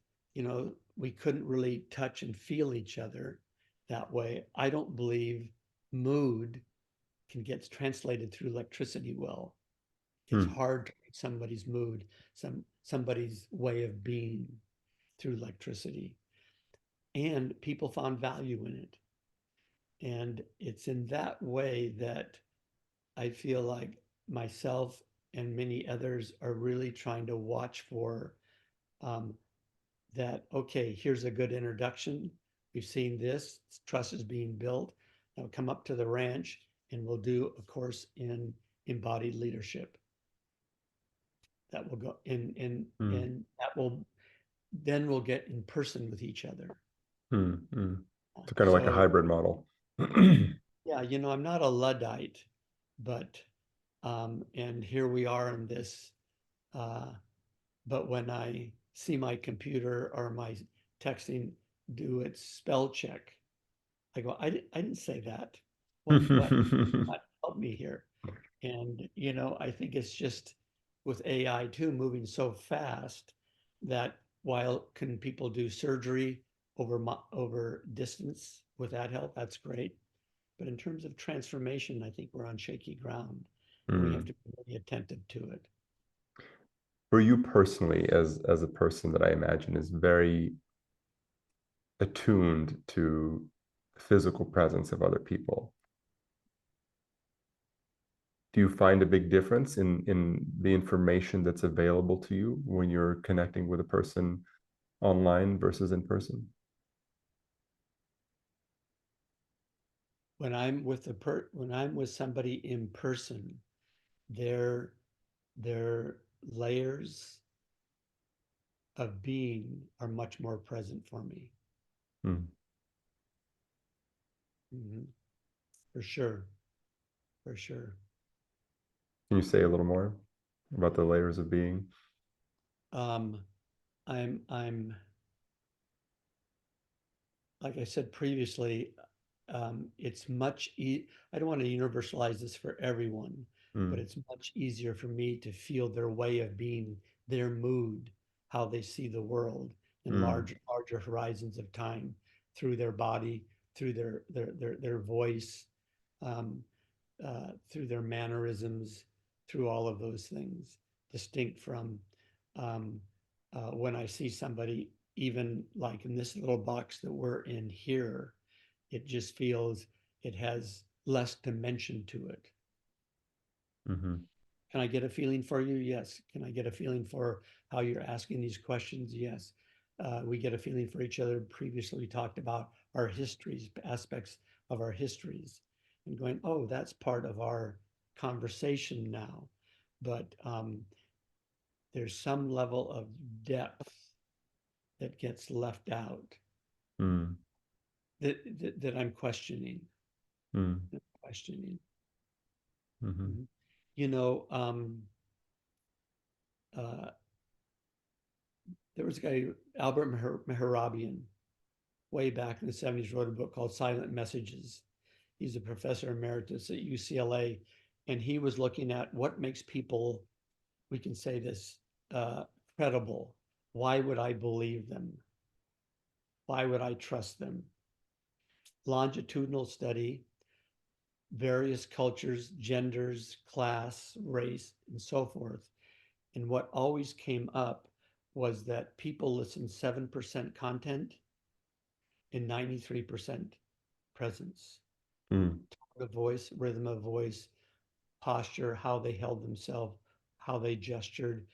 we couldn't really touch and feel each other that way. I don't believe mood can get translated through electricity well. It's Mm. hard to read somebody's mood, somebody's way of being through electricity. And people found value in it. And it's in that way that I feel like myself and many others are really trying to watch for um, that. Okay, here's a good introduction. We've seen this, trust is being built. Now come up to the ranch and we'll do a course in embodied leadership. That will go Mm. and that will then we'll get in person with each other. Mm. Mm. So kind of like a So hybrid model. yeah, I'm not a Luddite, but and here we are in this. But when I see my computer or my texting do its spell check, I go, I didn't say that. What help me here? And I think it's just with AI too moving so fast that while can people do surgery over distance with that help, that's great. But in terms of transformation, I think we're on shaky ground and we have Mm. to be really attentive to it. For you personally, as a person that I imagine is very attuned to the physical presence of other people, do you find a big difference in the information that's available to you when you're connecting with a person online versus in person? When I'm with somebody in person, their layers of being are much more present for me. Mm. For sure. For sure. Can you say a little more about the layers of being? I'm like I said previously, it's much I don't want to universalize this for everyone, but Mm. it's much easier for me to feel their way of being, their mood, how they see the world in Mm. larger horizons of time, through their body, through their voice, um, through their mannerisms, through all of those things, distinct from um, when I see somebody, even like in this little box that we're in here, it just feels it has less dimension to it. Mm-hmm. Can I get a feeling for you? Yes. Can I get a feeling for how you're asking these questions? Yes. We get a feeling for each other. Previously, we talked about our histories, aspects of our histories, and going, oh, that's part of our conversation now. But there's some level of depth that gets left out Mm. that I'm questioning. Mm. Questioning. Mm-hmm. You know, uh, there was a guy, Albert Mehrabian, way back in the 70s, wrote a book called Silent Messages. He's a professor emeritus at UCLA, and he was looking at what makes people, we can say this, credible. Why would I believe them? Why would I trust them? Longitudinal study, various cultures, genders, class, race, and so forth. And what always came up was that people listen 7% content and 93% presence. Mm. Tone of voice, rhythm of voice, posture, how they held themselves, how they gestured,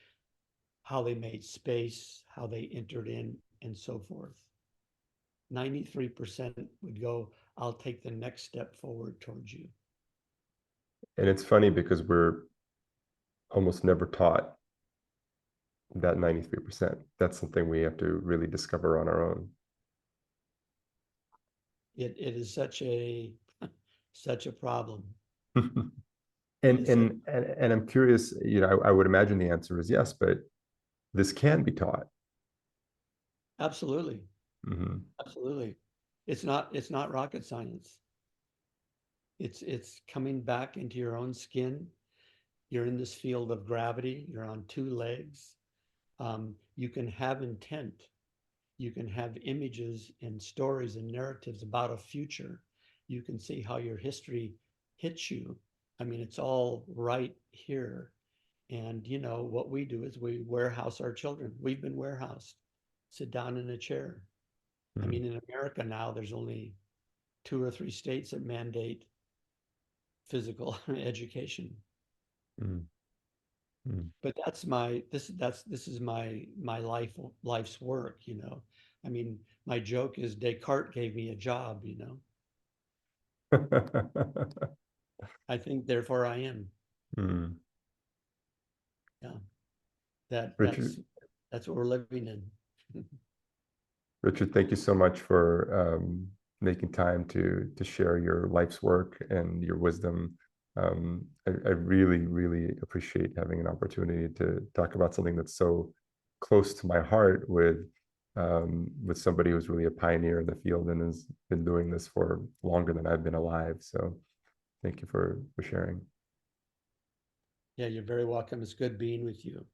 how they made space, how they entered in, and so forth. 93% would go, I'll take the next step forward towards you. And it's funny because we're almost never taught that 93%. That's something we have to really discover on our own. It is such a problem. And I'm curious, you know, I would imagine the answer is yes, but this can be taught. Absolutely. Mm-hmm. Absolutely. It's not rocket science. It's coming back into your own skin. You're in this field of gravity. You're on two legs. You can have intent. You can have images and stories and narratives about a future. You can see how your history hits you. I mean, it's all right here. And you know what we do is we warehouse our children. We've been warehoused. Sit down in a chair. I Mm-hmm. mean, in America now, there's only 2 or 3 states that mandate physical education. Mm-hmm. But this is my life's work, you know. I mean, my joke is Descartes gave me a job, you know. I think therefore I am. Mm. Yeah. That Richard, that's what we're living in. Richard, thank you so much for making time to share your life's work and your wisdom. I really, really appreciate having an opportunity to talk about something that's so close to my heart with somebody who's really a pioneer in the field and has been doing this for longer than I've been alive. So thank you for sharing. Yeah, you're very welcome. It's good being with you.